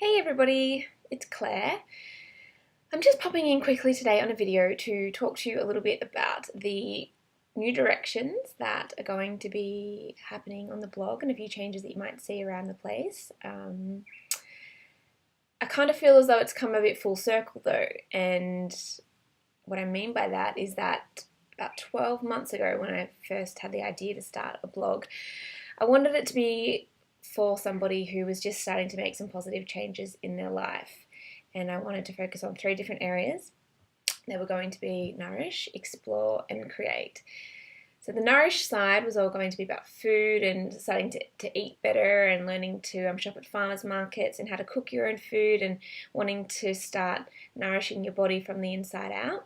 Hey everybody, it's Claire. I'm just popping in quickly today on a video to talk to you a little bit about the new directions that are going to be happening on the blog and a few changes that you might see around the place. I kind of feel as though it's come a bit full circle though, and what I mean by that is that about 12 months ago when I first had the idea to start a blog, I wanted it to be for somebody who was just starting to make some positive changes in their life. And I wanted to focus on 3 different areas. They were going to be nourish, explore, and create. So the nourish side was all going to be about food and starting to eat better and learning to shop at farmers markets and how to cook your own food and wanting to start nourishing your body from the inside out.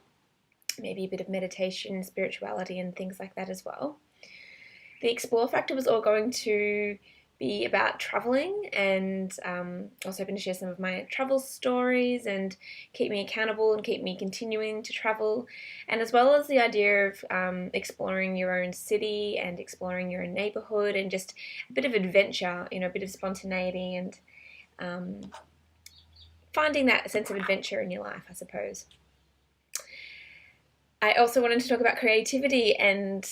Maybe a bit of meditation, spirituality, and things like that as well. The explore factor was all going to be about traveling, and I was hoping to share some of my travel stories and keep me accountable and keep me continuing to travel, and as well as the idea of exploring your own city and exploring your own neighborhood and just a bit of adventure, a bit of spontaneity and finding that sense of adventure in your life, I suppose. I also wanted to talk about creativity, and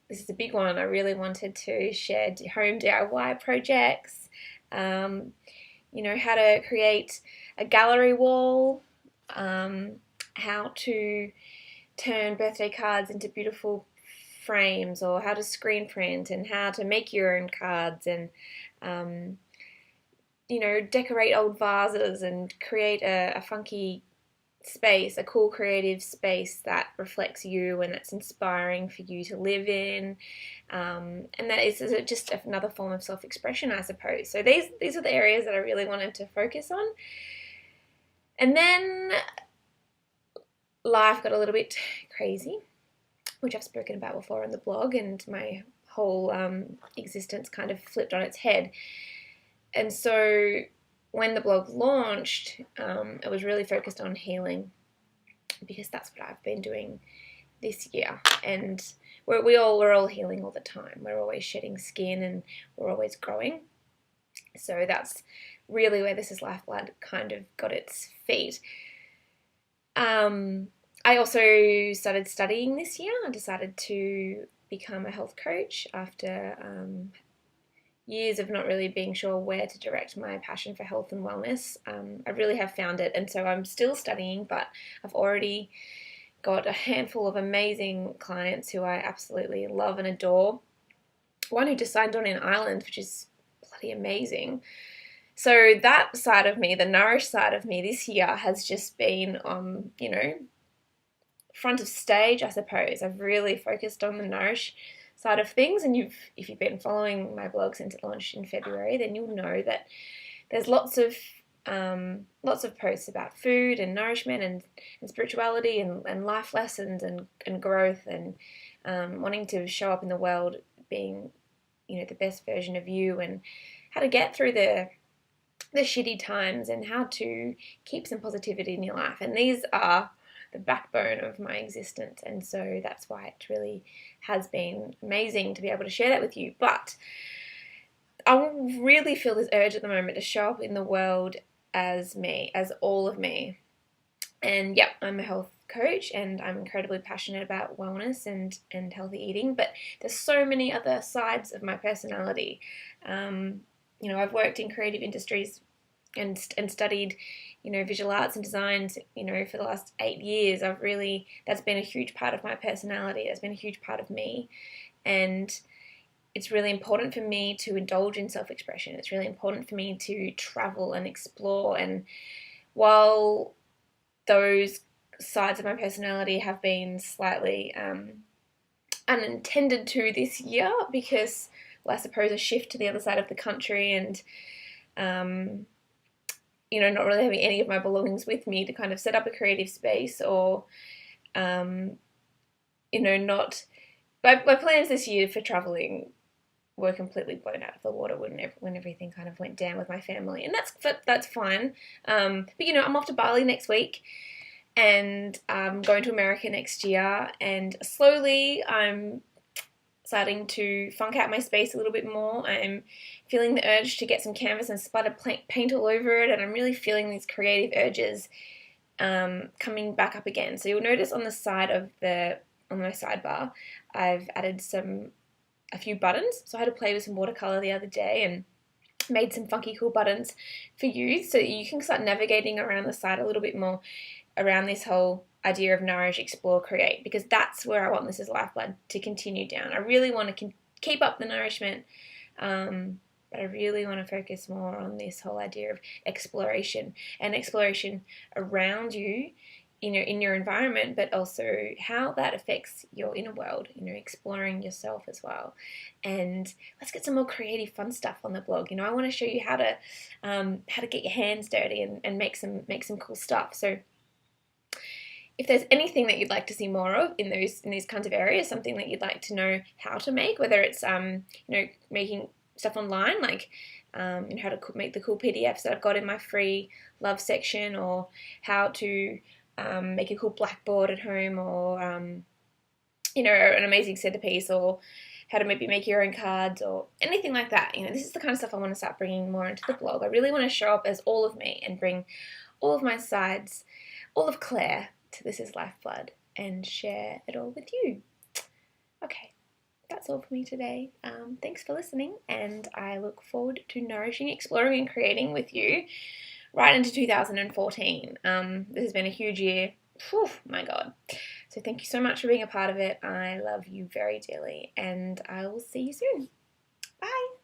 this is a big one. I really wanted to share home DIY projects, how to create a gallery wall, how to turn birthday cards into beautiful frames, or how to screen print, and how to make your own cards, and decorate old vases and create a funky space, a cool creative space that reflects you and that's inspiring for you to live in, and that is just another form of self-expression, I suppose. So these are the areas that I really wanted to focus on. And then life got a little bit crazy, which I've spoken about before on the blog, and my whole existence kind of flipped on its head. And so when the blog launched, it was really focused on healing, because that's what I've been doing this year. And we're all healing all the time. We're always shedding skin and we're always growing. So that's really where This Is Lifeblood kind of got its feet. I also started studying this year. I decided to become a health coach after years of not really being sure where to direct my passion for health and wellness. I really have found it, and so I'm still studying, but I've already got a handful of amazing clients who I absolutely love and adore. One who just signed on in Ireland, which is bloody amazing. So that side of me, the nourish side of me this year, has just been front of stage, I suppose. I've really focused on the nourish side of things, and if you've been following my blog since it launched in February, then you'll know that there's lots of posts about food and nourishment and spirituality and life lessons and growth and wanting to show up in the world being the best version of you, and how to get through the shitty times and how to keep some positivity in your life. And these are the backbone of my existence, and so that's why it really has been amazing to be able to share that with you. But I really feel this urge at the moment to show up in the world as me, as all of me. And yeah, I'm a health coach and I'm incredibly passionate about wellness and healthy eating, but there's so many other sides of my personality. I've worked in creative industries and studied visual arts and design for the last 8 years. That's been a huge part of my personality. That's been a huge part of me, and it's really important for me to indulge in self-expression. It's really important for me to travel and explore, and while those sides of my personality have been slightly unintended to this year, because I suppose a shift to the other side of the country and not really having any of my belongings with me to kind of set up a creative space, or, not. My plans this year for traveling were completely blown out of the water when everything kind of went down with my family, and that's fine. But I'm off to Bali next week, and I'm going to America next year, and slowly I'm starting to funk out my space a little bit more. I'm feeling the urge to get some canvas and splatter paint all over it, and I'm really feeling these creative urges coming back up again. So you'll notice on the side of on my sidebar, I've added a few buttons. So I had to play with some watercolor the other day and made some funky cool buttons for you, so that you can start navigating around the side a little bit more around this whole idea of nourish, explore, create, because that's where I want This Is Lifeblood to continue down. I really want to keep up the nourishment, but I really want to focus more on this whole idea of exploration, and exploration around you in your environment, but also how that affects your inner world, exploring yourself as well. And let's get some more creative fun stuff on the blog. I want to show you how to get your hands dirty and make some cool stuff. So if there's anything that you'd like to see more of in these kinds of areas, something that you'd like to know how to make, whether it's making stuff online, like how to make the cool PDFs that I've got in my free love section, or how to make a cool blackboard at home, or an amazing centerpiece, or how to maybe make your own cards, or anything like that. This is the kind of stuff I want to start bringing more into the blog. I really want to show up as all of me and bring all of my sides, all of Claire, to This Is Lifeblood and share it all with you. Okay, that's all for me today. Thanks for listening, and I look forward to nourishing, exploring, and creating with you right into 2014. This has been a huge year. Whew, my God. So thank you so much for being a part of it. I love you very dearly, and I will see you soon. Bye.